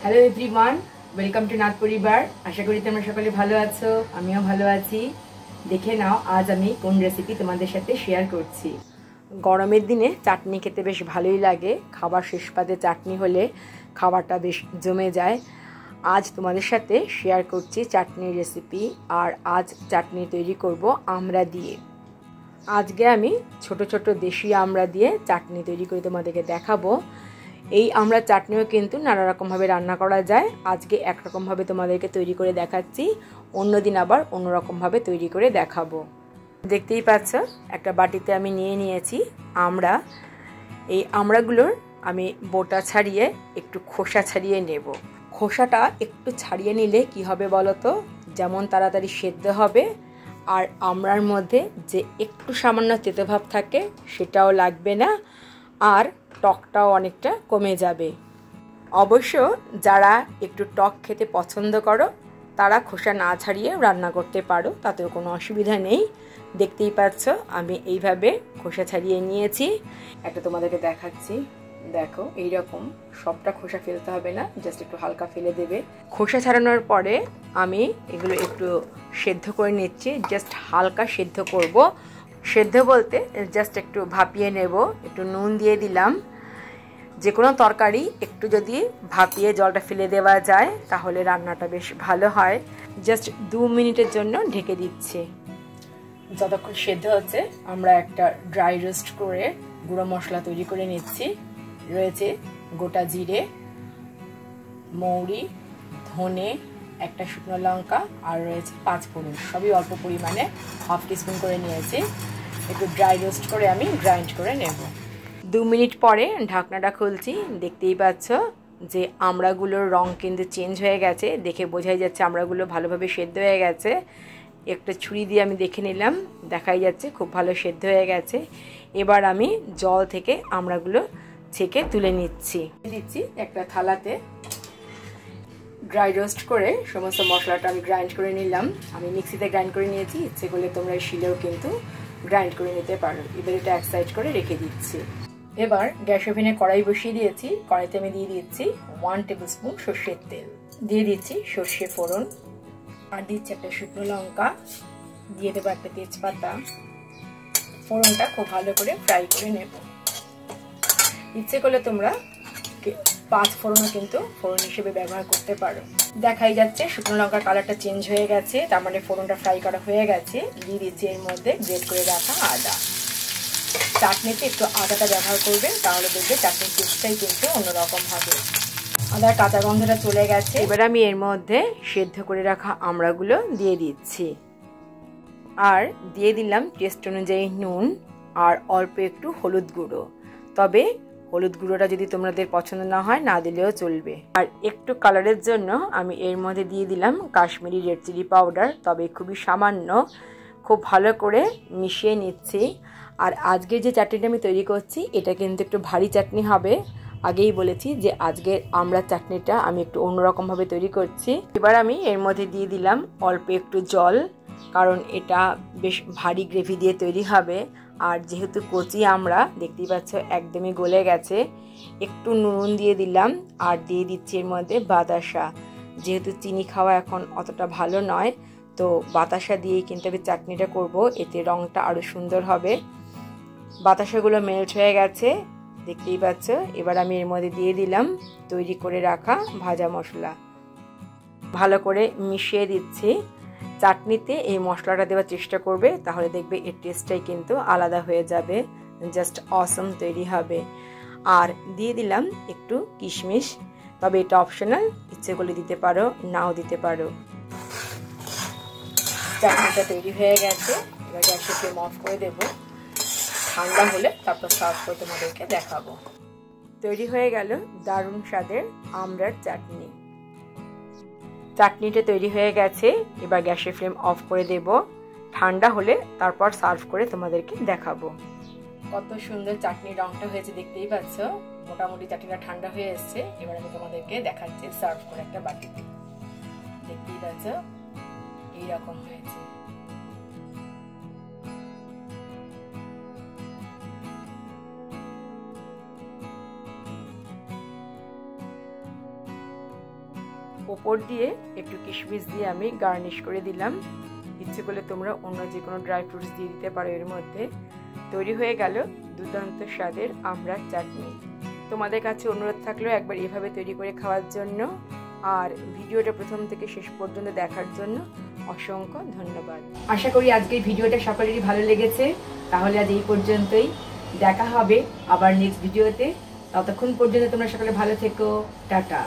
Hello everyone, welcome to Nath পরিবার। আশা করি তোমরা সকলে ভালো আছো, আমিও ভালো আছি। দেখে নাও আজ আমি কোন রেসিপি তোমাদের সাথে শেয়ার করছি। গরমের দিনে চাটনি খেতে বেশ ভালোই লাগে। খাবার শেষ পাতে চাটনি হলে খাবারটা বেশ জমে যায়। আজ তোমাদের সাথে শেয়ার করছি চাটনির রেসিপি। আর আজ চাটনি তৈরি করব আমড়া দিয়ে। আজকে আমি ছোট ছোট দেশি আমড়া দিয়ে চাটনি তৈরি করে তোমাদেরকে দেখাবো। এই আমড়া চাটনিও কিন্তু নানা রকমভাবে রান্না করা যায়। আজকে একরকমভাবে তোমাদেরকে তৈরি করে দেখাচ্ছি, অন্যদিন আবার অন্যরকমভাবে তৈরি করে দেখাবো। দেখতেই পাচ্ছ একটা বাটিতে আমি নিয়ে নিয়েছি আমড়া। এই আমড়াগুলোর আমি বোটা ছাড়িয়ে একটু খোসা ছাড়িয়ে নেব। খোসাটা একটু ছাড়িয়ে নিলে কি হবে বলো তো, যেমন তাড়াতাড়ি সেদ্ধ হবে, আর আমড়ার মধ্যে যে একটু সামান্য তেতোভাব থাকে সেটাও লাগবে না, আর টকটাও অনেকটা কমে যাবে। অবশ্য যারা একটু টক খেতে পছন্দ করো তারা খোসা না ছাড়িয়ে রান্না করতে পারো, তাতেও কোনো অসুবিধা নেই। দেখতেই পাচ্ছ আমি এইভাবে খোসা ছাড়িয়ে নিয়েছি। একটা তোমাদেরকে দেখাচ্ছি, দেখো এইরকম সবটা খোসা ফেলতে হবে না, জাস্ট একটু হালকা ফেলে দেবে। খোসা ছাড়ানোর পরে আমি এগুলো একটু সেদ্ধ করে নিচ্ছি, জাস্ট হালকা সেদ্ধ করব। সেদ্ধ বলতে জাস্ট একটু ভাপিয়ে নেব। একটু নুন দিয়ে দিলাম। যে কোনো তরকারি একটু যদি ভাপিয়ে জলটা ফেলে দেওয়া যায় তাহলে রান্নাটা বেশ ভালো হয়। জাস্ট 2 মিনিটের জন্য ঢেকে দিচ্ছি। যতক্ষণ সেদ্ধ হচ্ছে আমরা একটা ড্রাই রোস্ট করে গুঁড়ো মশলা তৈরি করে নিচ্ছি। রয়েছে গোটা জিরে, মৌরি, ধনে, একটা শুকনো লঙ্কা, আর রয়েছে 5 ফোড়ন। সবই অল্প পরিমাণে, 1/2 টিস্পুন করে নিয়েছি। একটু ড্রাই রোস্ট করে আমি গ্রাইন্ড করে নেব। 2 মিনিট পরে ঢাকনাটা খুলছি। দেখতেই পাচ্ছ যে আমড়াগুলোর রং কিন্তু চেঞ্জ হয়ে গেছে, দেখে বোঝাই যাচ্ছে আমড়াগুলো ভালোভাবে সেদ্ধ হয়ে গেছে। একটা ছুরি দিয়ে আমি দেখে নিলাম, দেখাই যাচ্ছে খুব ভালো সেদ্ধ হয়ে গেছে। এবার আমি জল থেকে আমড়াগুলো ছেঁকে তুলে নিচ্ছি। একটা থালাতে ড্রাই রোস্ট করে সমস্ত মশলাটা আমি গ্রাইন্ড করে নিলাম। আমি মিক্সিতে গ্রাইন্ড করে নিয়েছি, ইচ্ছে করলে তোমরা শিলেও কিন্তু গ্রাইন্ড করে নিতে পারো। এবার এটা এক সাইড করে রেখে দিচ্ছি। এবার গ্যাস ওভেনে কড়াই বসিয়ে দিয়েছি। কড়াইতে আমি দিয়ে দিচ্ছি 1 টেবিল স্পুন সর্ষের তেল, দিয়ে দিচ্ছি সর্ষে ফোড়ন, আর দিচ্ছি একটা শুকনো লঙ্কা, দিয়ে দেবো একটা তেজপাতা। ফোড়নটা খুব ভালো করে ফ্রাই করে নেব। ইচ্ছে করলে তোমরা 5 ফোড়নও কিন্তু ফোড়ন হিসেবে ব্যবহার করতে পারো। দেখাই যাচ্ছে শুকনো লঙ্কার কালারটা চেঞ্জ হয়ে গেছে, তার মানে ফোড়নটা ফ্রাই করা হয়ে গেছে। দিয়ে দিচ্ছি এর মধ্যে গ্রেট করে রাখা আদা। চাটনিতে একটু আদাটা ব্যবহার করবে, তাহলে দেখবে চাটনির টেস্টটাই কিন্তু অন্যরকম হবে। আদার কাঁচা গন্ধটা চলে গেছে। এবার আমি এর মধ্যে সেদ্ধ করে রাখা আমড়াগুলো দিয়ে দিচ্ছি, আর দিয়ে দিলাম টেস্ট অনুযায়ী নুন, আর অল্প একটু হলুদ গুঁড়ো। তবে হলুদ গুঁড়োটা যদি তোমাদের পছন্দ না হয় না দিলেও চলবে। আর একটু কালারের জন্য আমি এর মধ্যে দিয়ে দিলাম কাশ্মীরি রেড চিলি পাউডার, তবে খুবই সামান্য। খুব ভালো করে মিশিয়ে নিচ্ছি। আর আজকে যে চাটনিটা আমি তৈরি করছি এটা কিন্তু একটু ভারী চাটনি হবে। আগেই বলেছি যে আজকের আমড়ার চাটনিটা আমি একটু অন্যরকমভাবে তৈরি করছি। এবার আমি এর মধ্যে দিয়ে দিলাম অল্প একটু জল, কারণ এটা বেশ ভারী গ্রেভি দিয়ে তৈরি হবে। আর যেহেতু কচি আমড়া দেখতেই পাচ্ছ একদমই গলে গেছে। একটু নুন দিয়ে দিলাম, আর দিয়ে দিচ্ছি এর মধ্যে বাতাসা। যেহেতু চিনি খাওয়া এখন অতটা ভালো নয়, তো বাতাসা দিয়েই কিন্তু আমি চাটনিটা করব, এতে রঙটা আরও সুন্দর হবে। বাতাসাগুলো মেল্ট হয়ে গেছে দেখতেই পাচ্ছ। এবার আমি এর মধ্যে দিয়ে দিলাম তৈরি করে রাখা ভাজা মশলা। ভালো করে মিশিয়ে দিচ্ছি। চাটনিতে এই মশলাটা দেওয়ার চেষ্টা করবে, তাহলে দেখবে এর টেস্টটাই কিন্তু আলাদা হয়ে যাবে, জাস্ট অসম তৈরি হবে। আর দিয়ে দিলাম একটু কিশমিশ, তবে এটা অপশনাল, ইচ্ছে করলে দিতে পারো, নাও দিতে পারো। চাটনিটা তৈরি হয়ে গেছে। এবার গ্যাসের ফ্লেম অফ করে দেবো। ঠান্ডা হলে তারপর সার্ভ করে তোমাদেরকে দেখাবো। তৈরি হয়ে গেল দারুণ স্বাদের আমড়ার চাটনি। চাটনিটা তৈরি হয়ে গেছে। এবার গ্যাসের ফ্লেম অফ করে দেব। ঠান্ডা হলে তারপর সার্ভ করে তোমাদেরকে দেখাবো। কত সুন্দর চাটনির রংটা হয়েছে দেখতেই পাচ্ছ। মোটামুটি চাটনিটা ঠান্ডা হয়ে এসছে। এবার আমি তোমাদেরকে দেখাচ্ছি সার্ভ করে একটা বাটিতে। দেখতেই পাচ্ছ এইরকম হয়েছে। ওপর দিয়ে একটু কিশমিশ দিয়ে আমি গার্নিশ করে দিলাম। ইচ্ছে করলে তোমরা অন্য যে কোনো ড্রাই ফ্রুটস দিয়ে দিতে পারো এর মধ্যে। তৈরি হয়ে গেল দুর্দান্ত স্বাদের আমড়ার চাটনি। তোমাদের কাছে অনুরোধ থাকলো একবার এভাবে তৈরি করে খাওয়ার জন্য। আর ভিডিওটা প্রথম থেকে শেষ পর্যন্ত দেখার জন্য অসংখ্য ধন্যবাদ। আশা করি আজকের ভিডিওটা সকলেরই ভালো লেগেছে। তাহলে আজ এই পর্যন্তই, দেখা হবে আবার নেক্সট ভিডিওতে। ততক্ষণ পর্যন্ত তোমরা সকলে ভালো থেকো, টাটা।